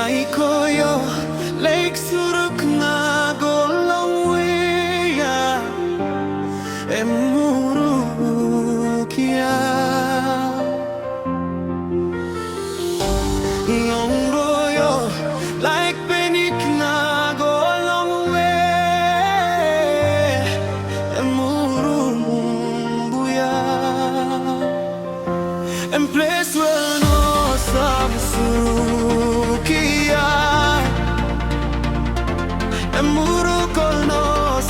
Naikoyo Lake Suruk na Golongwea Emurukia Longroyo Like Benik na Golongwea Emurumbuya And place where no Sabsukia Emurukol no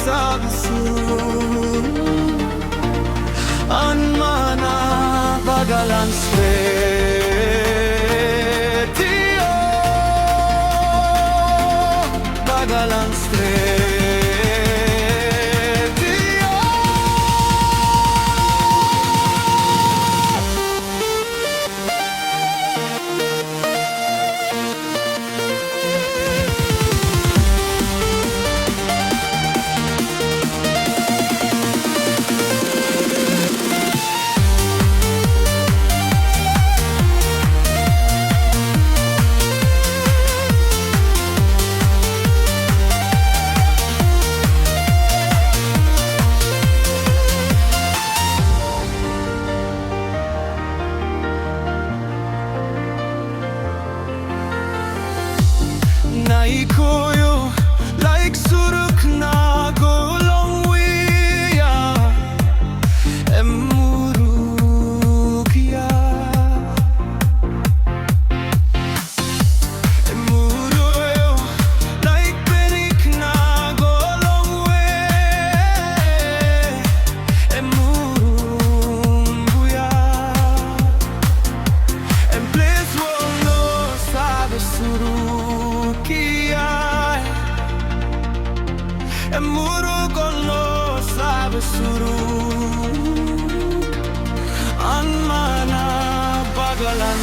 Sabsu Anmana Bagalan Stretio Bagalan Stretio Naikoyo like Suruk na Golongwea Emurukia Emuruyo like Benik na Golongwea Emurumbuya And place will no sabe Surukia Emurukol no sabe Suruk Anmana Bagalan